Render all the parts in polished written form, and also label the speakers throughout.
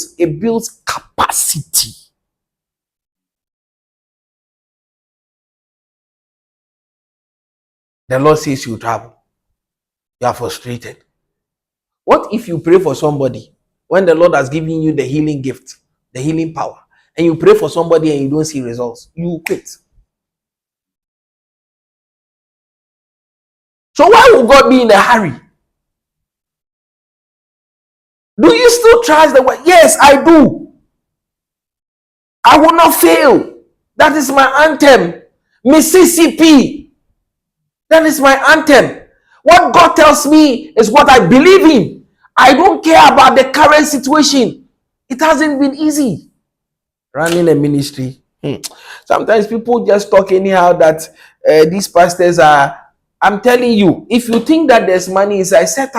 Speaker 1: builds? It builds capacity. The Lord says you travel. You are frustrated. What if you pray for somebody when the Lord has given you the healing gift, the healing power, and you pray for somebody and you don't see results? You quit. So why would God be in a hurry? Do you still trust the word? Yes, I do. I will not fail. That is my anthem. Mississippi. That is my anthem. What God tells me is what I believe in. I don't care about the current situation. It hasn't been easy running a ministry. Sometimes people just talk anyhow that these pastors are. I'm telling you, if you think that there's money inside, set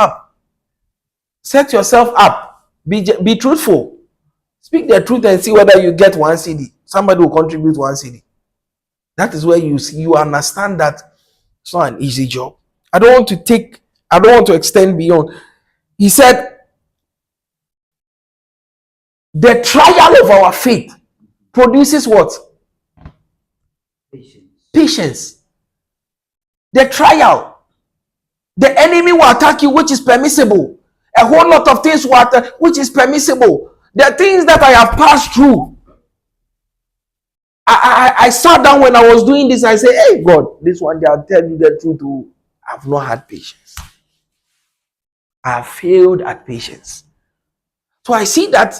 Speaker 1: yourself up. Be truthful. Speak the truth and see whether you get 1 CD. Somebody will contribute 1 CD. That is where you understand that it's not an easy job. I don't want to extend beyond. He said, the trial of our faith produces what? Patience. The trial. The enemy will attack you, which is permissible. A whole lot of things will attack, which is permissible. The things that I have passed through. I sat down when I was doing this. I said, hey, God, this one day I'll tell you the truth. I've not had patience. I have failed at patience. So I see that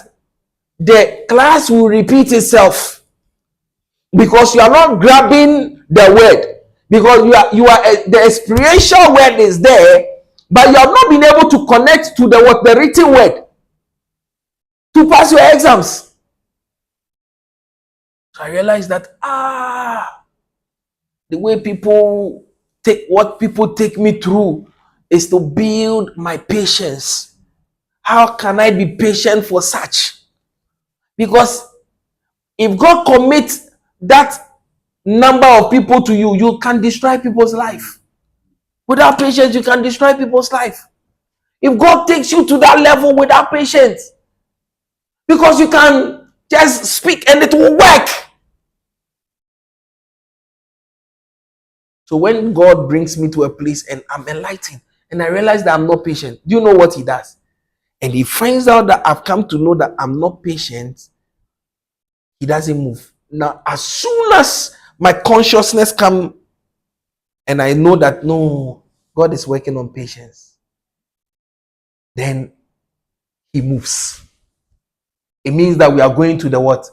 Speaker 1: the class will repeat itself because you are not grabbing the word, because the experiential word is there, but you have not been able to connect to the written word to pass your exams. So I realized that the way people take me through is to build my patience. How can I be patient for such? Because if God commits that number of people to you, you can destroy people's life. Without patience, you can destroy people's life. If God takes you to that level without patience, because you can just speak and it will work. So when God brings me to a place and I'm enlightened and I realize that I'm not patient, do you know what he does? And he finds out that I've come to know that I'm not patient, he doesn't move. Now, as soon as my consciousness comes and I know that no, God is working on patience, then he moves. It means that we are going to the what?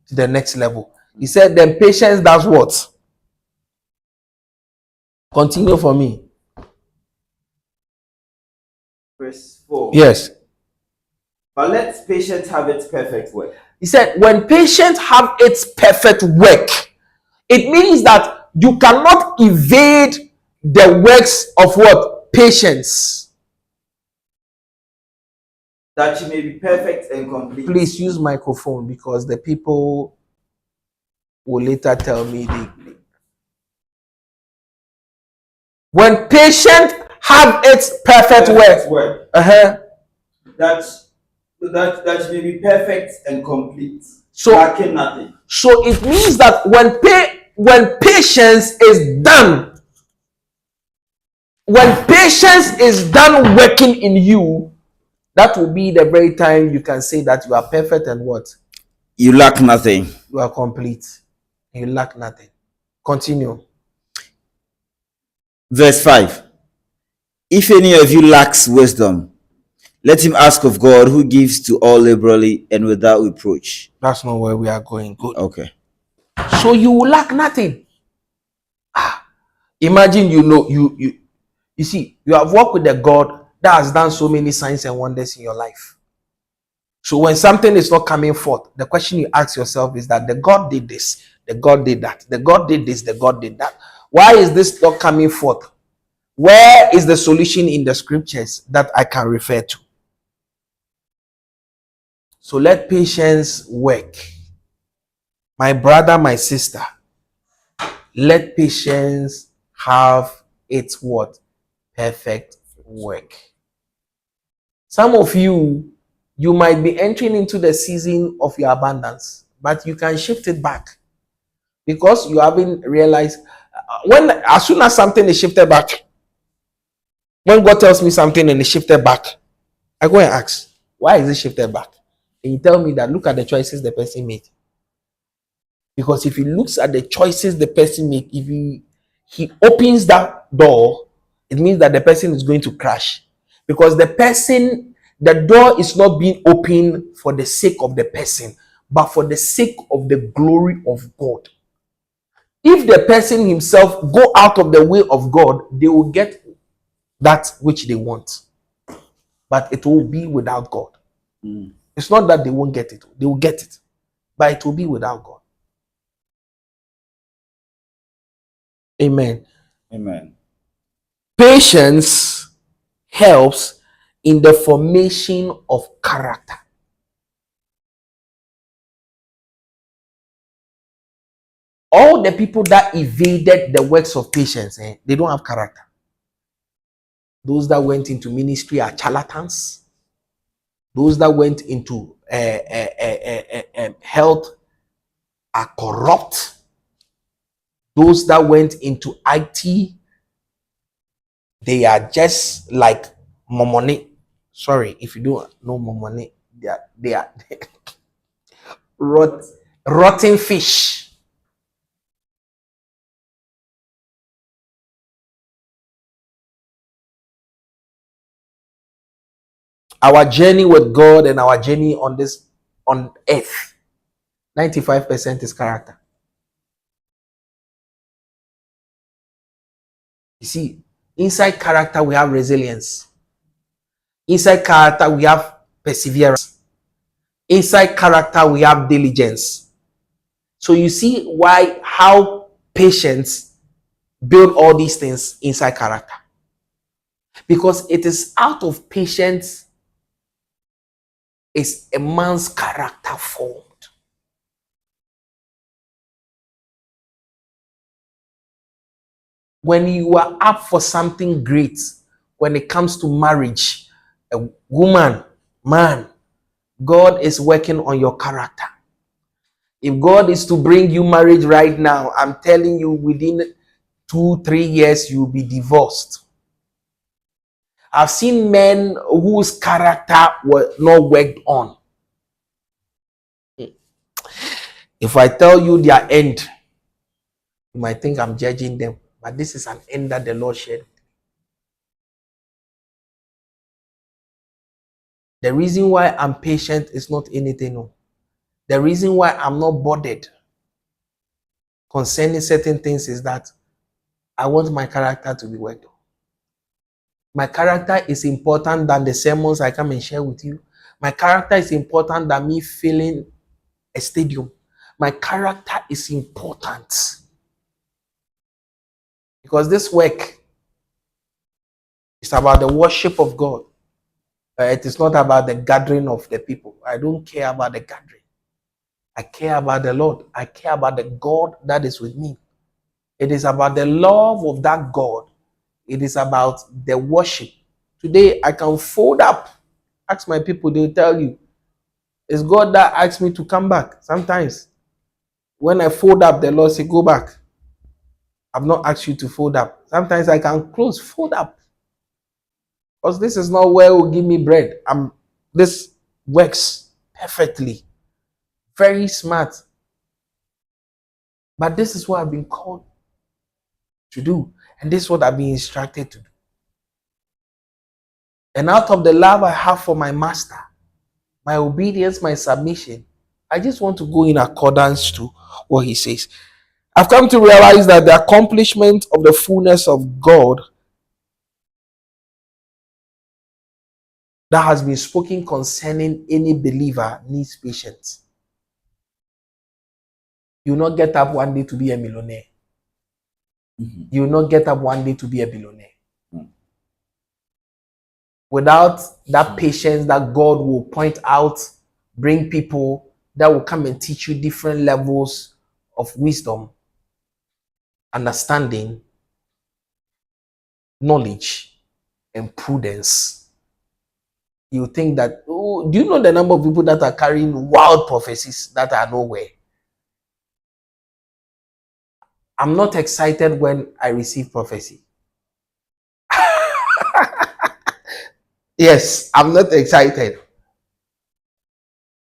Speaker 1: To the next level. He said, then patience does what? Continue for me.
Speaker 2: Verse 4.
Speaker 1: Yes.
Speaker 2: But let patience have its perfect work.
Speaker 1: He said, when patience have its perfect work, it means that you cannot evade the works of what? Patience.
Speaker 2: That you may be perfect and complete.
Speaker 1: Please use microphone because the people will later tell me when patience have its perfect work.
Speaker 2: That you may be perfect and complete.
Speaker 1: So
Speaker 2: lacking nothing.
Speaker 1: So it means that when patience is done, when patience is done working in you, that will be the very time you can say that you are perfect and what?
Speaker 2: You lack nothing.
Speaker 1: You are complete. You lack nothing. Continue.
Speaker 2: Verse 5. If any of you lacks wisdom, let him ask of God, who gives to all liberally and without reproach.
Speaker 1: That's not where we are going. Good.
Speaker 2: Okay.
Speaker 1: So you will lack nothing. Imagine you see, you have worked with the God that has done so many signs and wonders in your life. So when something is not coming forth, the question you ask yourself is that the God did this, the God did that, the God did this, the God did that. Why is this not coming forth? Where is the solution in the scriptures that I can refer to? So let patience work. My brother, my sister, let patience have its what? Perfect work. Some of you, You might be entering into the season of your abundance, but you can shift it back because you haven't realized when as soon as something is shifted back, when God tells me something and it's shifted back, I go and ask, why is it shifted back? And he tell me that look at the choices the person made. Because if he looks at the choices the person made, if he opens that door, it means that the person is going to crash. Because the door is not being opened for the sake of the person, but for the sake of the glory of God. If the person himself go out of the way of God, they will get that which they want, but it will be without God. It's not that they won't get it, they will get it, but it will be without God. Amen.
Speaker 2: Amen.
Speaker 1: Patience helps in the formation of character. All the people that evaded the works of patience, they don't have character. Those that went into ministry are charlatans. Those that went into health are corrupt. Those that went into IT, they are just like momone. Sorry if you don't know momone. They are rotten fish. Our journey with God and our journey on earth, 95% is character. You see, inside character we have resilience. Inside character we have perseverance. Inside character we have diligence. So you see how patience build all these things inside character. Because it is out of patience is a man's character formed. When you are up for something great, when it comes to marriage, a woman, man, God is working on your character. If God is to bring you marriage right now, I'm telling you, within 2-3 years, you'll be divorced. I've seen men whose character were not worked on. If I tell you their end, you might think I'm judging them, but this is an end that the Lord shared. The reason why I'm patient is not anything. No. The reason why I'm not bothered concerning certain things is that I want my character to be worked on. My character is important than the sermons I come and share with you. My character is important than me filling a stadium. My character is important because this work is about the worship of God. It is not about the gathering of the people. I don't care about the gathering. I care about the Lord. I care about the God that is with me. It is about the love of that God. It is about the worship. Today, I can fold up. Ask my people, they'll tell you. It's God that asks me to come back. Sometimes, when I fold up, the Lord say, go back. I've not asked you to fold up. Sometimes I can close, fold up. Because this is not where will give me bread. This works perfectly. Very smart. But this is what I've been called to do. And this is what I've been instructed to do. And out of the love I have for my master, my obedience, my submission, I just want to go in accordance to what he says. I've come to realize that the accomplishment of the fullness of God that has been spoken concerning any believer needs patience. You will not get up one day to be a millionaire. You will not get up one day to be a billionaire. Without that patience that God will point out, bring people that will come and teach you different levels of wisdom, understanding, knowledge, and prudence. You think that, oh, do you know the number of people that are carrying wild prophecies that are nowhere? I'm not excited when I receive prophecy. Yes, I'm not excited.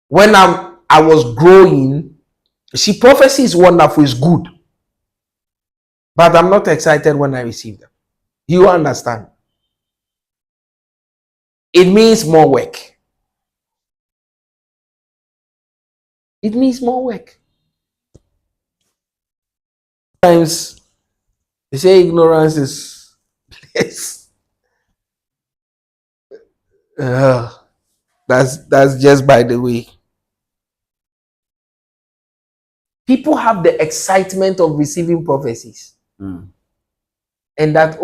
Speaker 1: When I was growing, see, prophecy is wonderful, it's good. But I'm not excited when I receive them. You understand? It means more work. It means more work. Sometimes they say ignorance is bliss. That's just by the way. People have the excitement of receiving prophecies. And that,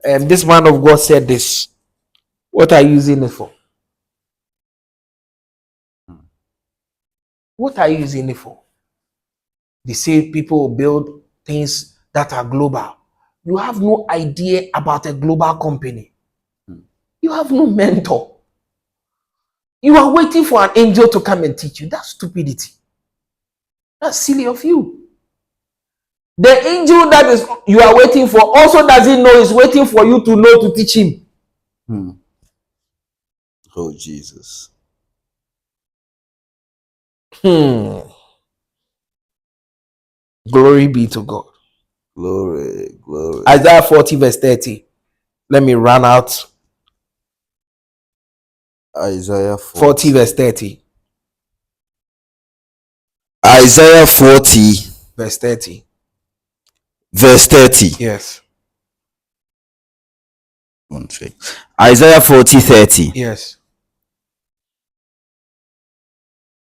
Speaker 1: this man of God said this. What are you using it for? What are you using it for? They say people build things that are global. You have no idea about a global company. You have no mentor. You are waiting for an angel to come and teach you. That's stupidity. That's silly of you. The angel that is you are waiting for also doesn't know is waiting for you to know to teach him.
Speaker 2: Oh, Jesus.
Speaker 1: Glory be to God.
Speaker 2: Glory, glory.
Speaker 1: Isaiah 40 verse 30. Let me run out.
Speaker 2: Isaiah
Speaker 1: 40 verse 30.
Speaker 2: Isaiah 40
Speaker 1: Verse 30.
Speaker 2: verse 30.
Speaker 1: Yes.
Speaker 2: Isaiah 40:30.
Speaker 1: Yes.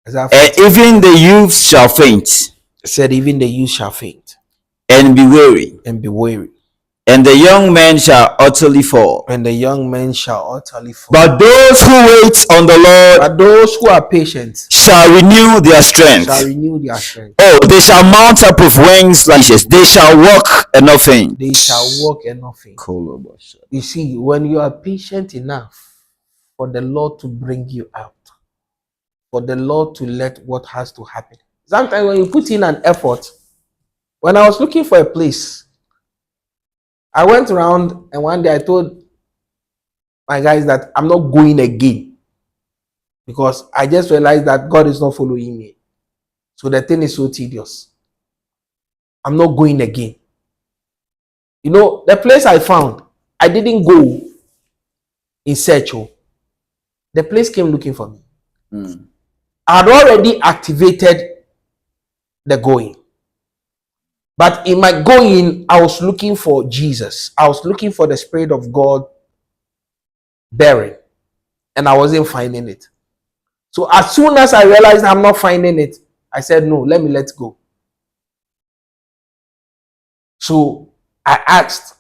Speaker 1: Isaiah
Speaker 2: And
Speaker 1: 40
Speaker 2: even the youths shall faint
Speaker 1: said, even the youth shall faint
Speaker 2: and be weary,
Speaker 1: and be weary,
Speaker 2: and the young men shall utterly fall.
Speaker 1: and the young men shall utterly fall.
Speaker 2: But those who wait on the Lord
Speaker 1: But those who are patient
Speaker 2: shall renew their strength.
Speaker 1: shall renew their strength.
Speaker 2: Oh, they shall mount up with wings like eagles. They shall walk and not faint.
Speaker 1: They shall walk and not faint. You see, when you are patient enough for the Lord to bring you out, for the Lord to let what has to happen. Sometimes when you put in an effort, when I was looking for a place, I went around and one day I told my guys that I'm not going again because I just realized that God is not following me. So the thing is so tedious. I'm not going again. You know, the place I found, I didn't go in search. The place came looking for me. I had already activated the going. But in my going, I was looking for Jesus. I was looking for the Spirit of God bearing. And I wasn't finding it. So as soon as I realized I'm not finding it, I said, no, let go. So I asked,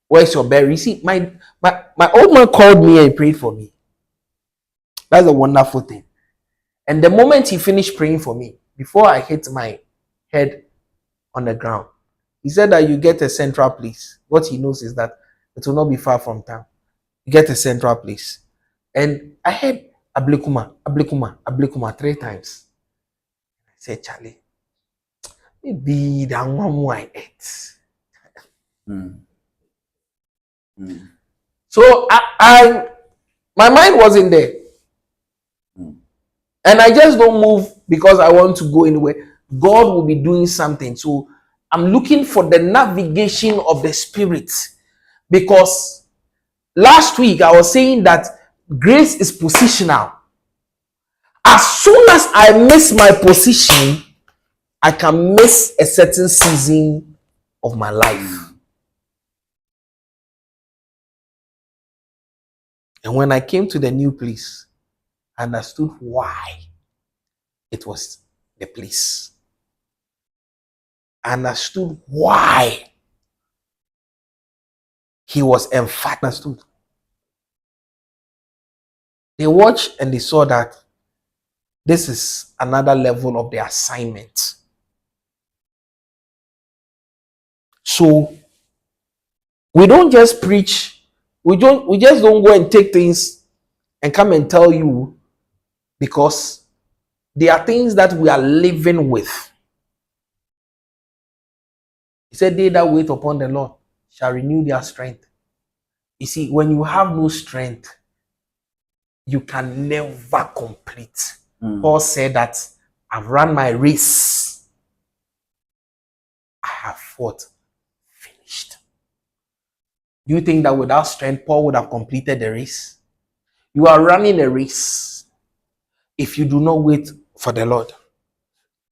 Speaker 1: where's your berry? You see, my old man called me and prayed for me. That's a wonderful thing. And the moment he finished praying for me, before I hit my head on the ground, he said that you get a central place. What he knows is that it will not be far from town. You get a central place. And I heard Ablekuma, Ablekuma, Ablekuma 3 times. I said, Charlie, maybe that one more I ate. So my mind wasn't there. And I just don't move because I want to go anywhere. God will be doing something. So I'm looking for the navigation of the Spirit. Because last week I was saying that grace is positional. As soon as I miss my position, I can miss a certain season of my life. And when I came to the new place, I understood why it was the place. I understood why he was emphatic. Understood. They watched and they saw that this is another level of the assignment. So we don't just preach, we just don't go and take things and come and tell you, because there are things that we are living with. He said, they that wait upon the Lord shall renew their strength. You see, when you have no strength, you can never complete. Paul said that I've run my race. I have fought, finished. Do you think that without strength, Paul would have completed the race? You are running a race if you do not wait for the Lord.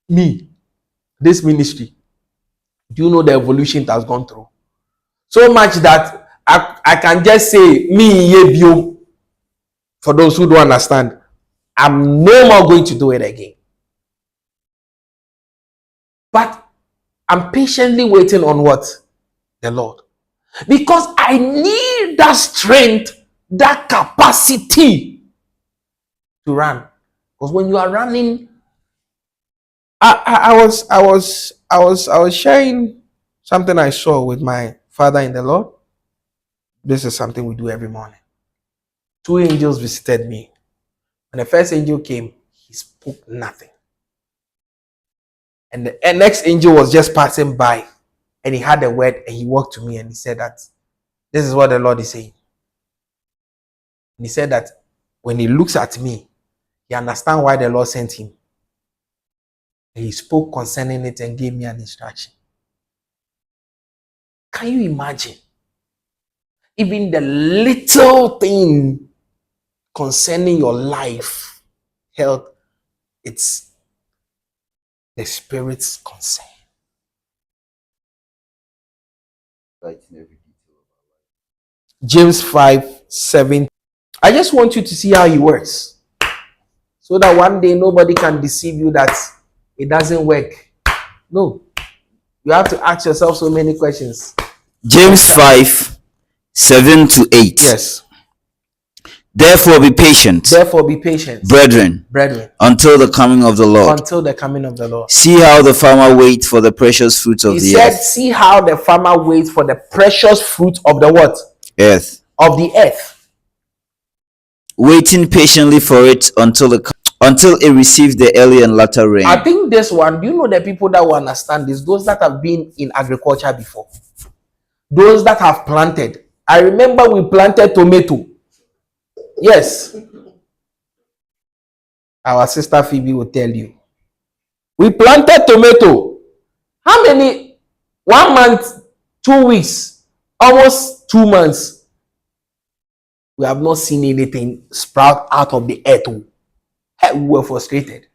Speaker 1: Me, this ministry, do you know the evolution it has gone through? So much that I can just say, me, Yebio, for those who don't understand, I'm no more going to do it again. But I'm patiently waiting on what? The Lord. Because I need that strength, that capacity to run. Because when you are running, I was sharing something I saw with my father in the Lord. This is something we do every morning. 2 angels visited me. When the first angel came, he spoke nothing. And the next angel was just passing by, and he had a word, and he walked to me and he said that this is what the Lord is saying. And he said that when he looks at me, he understands why the Lord sent him. And he spoke concerning it and gave me an instruction. Can you imagine? Even the little thing concerning your life, health, it's the Spirit's concern. James 5:7. I just want you to see how he works, so that one day nobody can deceive you that it doesn't work. No, you have to ask yourself so many questions.
Speaker 2: James 5:7-8.
Speaker 1: Yes.
Speaker 2: Therefore be patient,
Speaker 1: brethren,
Speaker 2: until the coming of the Lord. See how the farmer waits for the precious fruit of the earth.
Speaker 1: See how the farmer waits for the precious fruit of the what?
Speaker 2: Earth.
Speaker 1: Of the earth.
Speaker 2: Waiting patiently for it until it receives the early and latter rain.
Speaker 1: I think this one, you know, the people that will understand this, those that have been in agriculture before, those that have planted. I remember we planted tomato. Yes. Our sister Phoebe will tell you. We planted tomato. How many? 1 month, 2 weeks, almost 2 months. We have not seen anything sprout out of the earth. We were frustrated.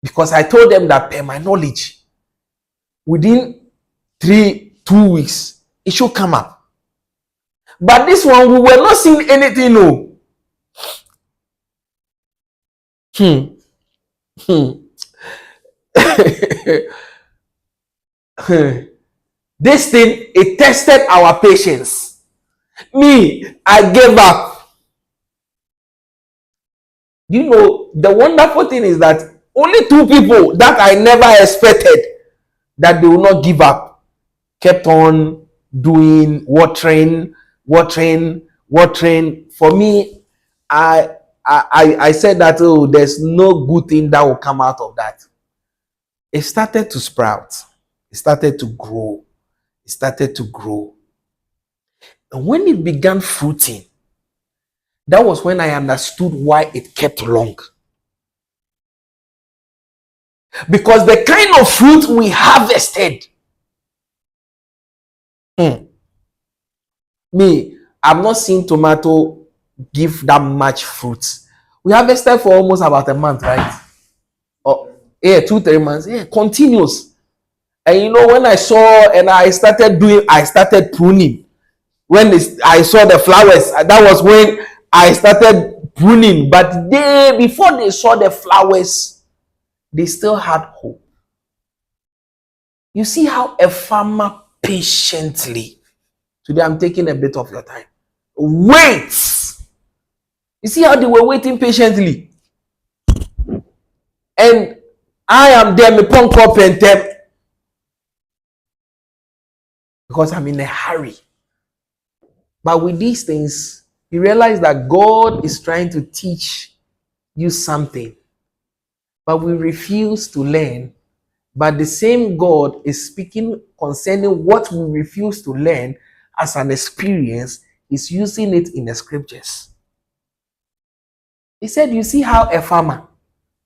Speaker 1: Because I told them that per my knowledge, within 2 weeks, it should come up. But this one, we were not seeing anything. No. This thing, it tested our patience. Me, I gave up. You know, the wonderful thing is that only 2 people that I never expected that they will not give up kept on doing watering. For me, I said that, oh, there's no good thing that will come out of that. It started to sprout. It started to grow. And when it began fruiting, that was when I understood why it kept long. Because the kind of fruit we harvested. Me, I've not seen tomato give that much fruit. We harvested for almost about a month, right? Oh, yeah, 2-3 months. Yeah, continuous. And you know, when I saw and I started pruning. When I saw the flowers, that was when I started pruning. But before they saw the flowers, they still had hope. You see how a farmer patiently, today I'm taking a bit of your time, waits. You see how they were waiting patiently. And I am there, me punk up and them, because I'm in a hurry. But with these things, You realize that God is trying to teach you something, but we refuse to learn. But the same God is speaking concerning what we refuse to learn as an experience, is using it in the scriptures. He said, you see how a farmer,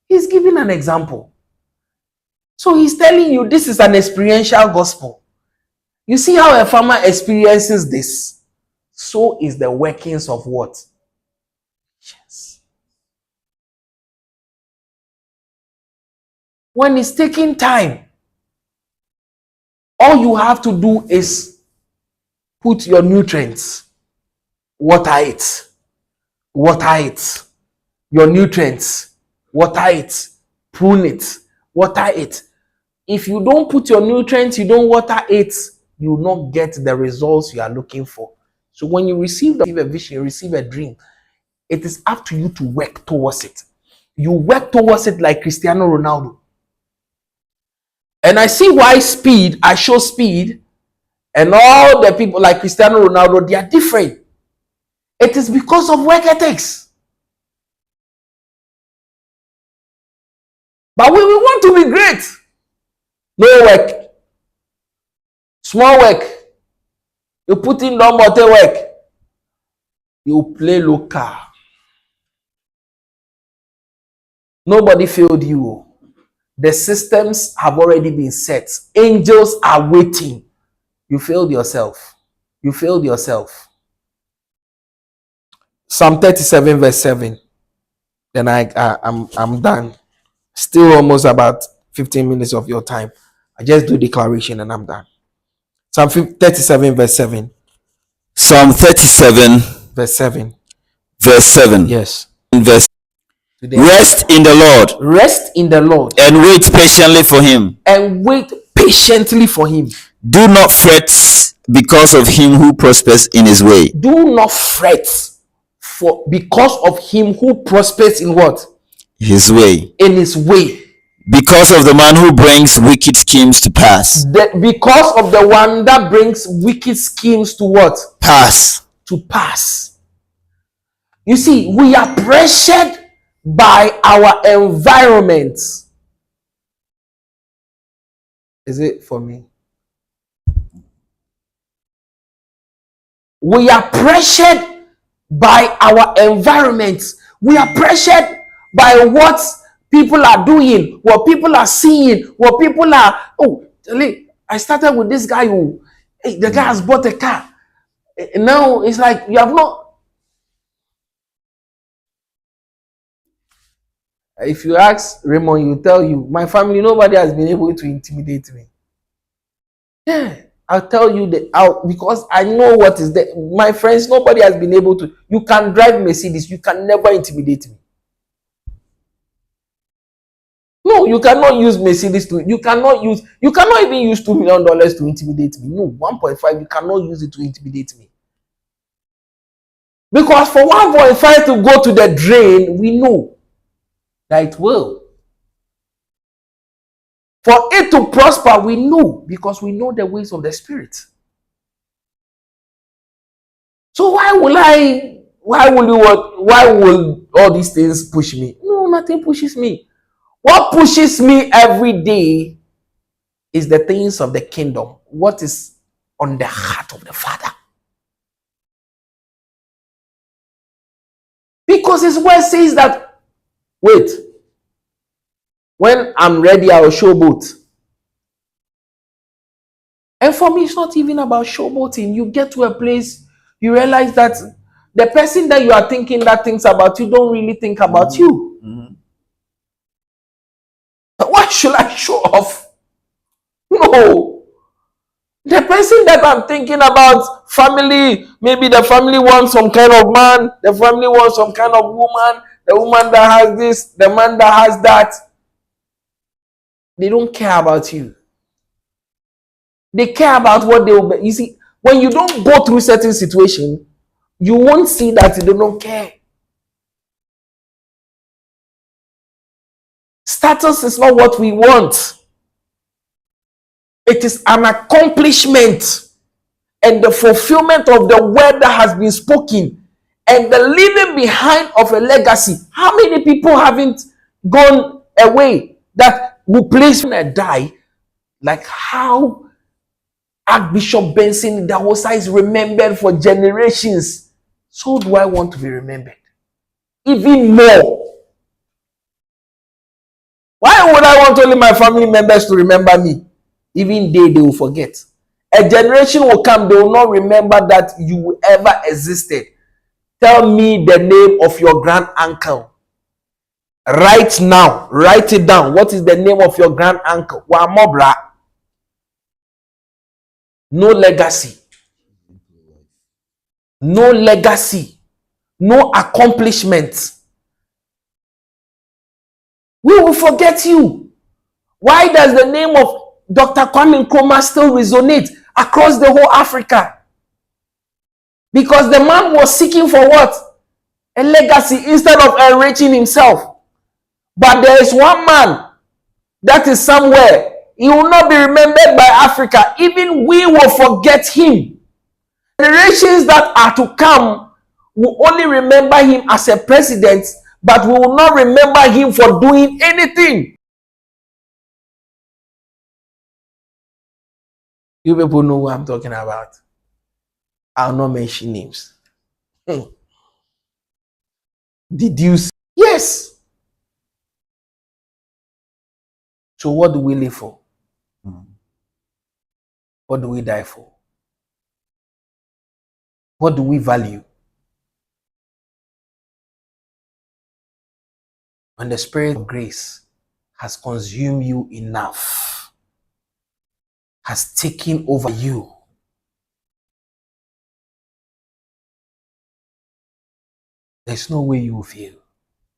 Speaker 1: he's giving an example. So he's telling you this is an experiential gospel. You see how a farmer experiences this. So is the workings of what? Yes. When it's taking time, all you have to do is put your nutrients, water it, your nutrients, water it, prune it, water it. If you don't put your nutrients, you don't water it, you will not get the results you are looking for. So when you receive a vision, you receive a dream, it is up to you to work towards it. You work towards it like Cristiano Ronaldo. And I see why I show speed, and all the people like Cristiano Ronaldo, they are different. It is because of work ethics. But we want to be great. No work. Small work. You put in no more work. You play local. Nobody failed you. The systems have already been set. Angels are waiting. You failed yourself. You failed yourself. Psalm 37 verse 7. Then I'm done. Still almost about 15 minutes of your time. I just do declaration and I'm done. Psalm 37 verse 7.
Speaker 2: Psalm 37
Speaker 1: Verse 7.
Speaker 2: verse 7.
Speaker 1: Yes.
Speaker 2: Verse. Rest in the Lord.
Speaker 1: Rest in the Lord.
Speaker 2: And wait patiently for him.
Speaker 1: And wait patiently for him.
Speaker 2: Do not fret because of him who prospers in his way.
Speaker 1: Do not fret because of him who prospers in what?
Speaker 2: His way.
Speaker 1: In his way.
Speaker 2: Because of the man who brings wicked schemes to pass.
Speaker 1: Because of the one that brings wicked schemes to what?
Speaker 2: Pass.
Speaker 1: To pass. You see, we are pressured by our environment. Is it for me? We are pressured by our environment. We are pressured by what people are doing, what people are seeing, what people are. Oh, I started with this guy who, hey, the guy has bought a car. Now it's like you have not. If you ask Raymond, he'll tell you, my family, nobody has been able to intimidate me. Yeah, I'll tell you that because I know what is there. My friends, nobody has been able to. You can drive Mercedes, you can never intimidate me. No, you cannot use Mercedes you cannot even use $2 million to intimidate me. No, 1.5, you cannot use it to intimidate me. Because for 1.5 to go to the drain, we know that it will. For it to prosper, we know, because we know the ways of the Spirit. So why will all these things push me? No, nothing pushes me. What pushes me every day is the things of the kingdom. What is on the heart of the Father. Because his word says that, wait, when I'm ready, I will showboat. And for me, it's not even about showboating. You get to a place, you realize that the person that you are thinking that thinks about you don't really think about you. Mm-hmm. Why should I show off? No. The person that I'm thinking about, family, maybe the family wants some kind of man, the family wants some kind of woman, the woman that has this, the man that has that. They don't care about you. They care about what they will be. You see, when you don't go through certain situation, you won't see that they don't care. Status is not what we want. It is an accomplishment and the fulfillment of the word that has been spoken. and the leaving behind of a legacy. How many people haven't gone away that will place when I die? Like how Archbishop Benson Dawosa is remembered for generations. So do I want to be remembered. Even more. Why would I want only my family members to remember me? Even they will forget. A generation will come, they will not remember that you ever existed. Tell me the name of your grand uncle. Right now, write it down. What is the name of your grand uncle? Wamobra. No legacy. No legacy. No accomplishments. We will forget you. Why does the name of Dr. Kwame Nkrumah still resonate across the whole Africa? Because the man was seeking for what? A legacy instead of enriching himself. But there is one man that is somewhere. He will not be remembered by Africa. Even we will forget him. Generations that are to come will only remember him as a president, but we will not remember him for doing anything. You people know who I'm talking about. I'll not mention names. Did you see? Yes. So what do we live for? What do we die for? What do we value? When the Spirit of grace has consumed you enough, has taken over you, there's no way you will fail.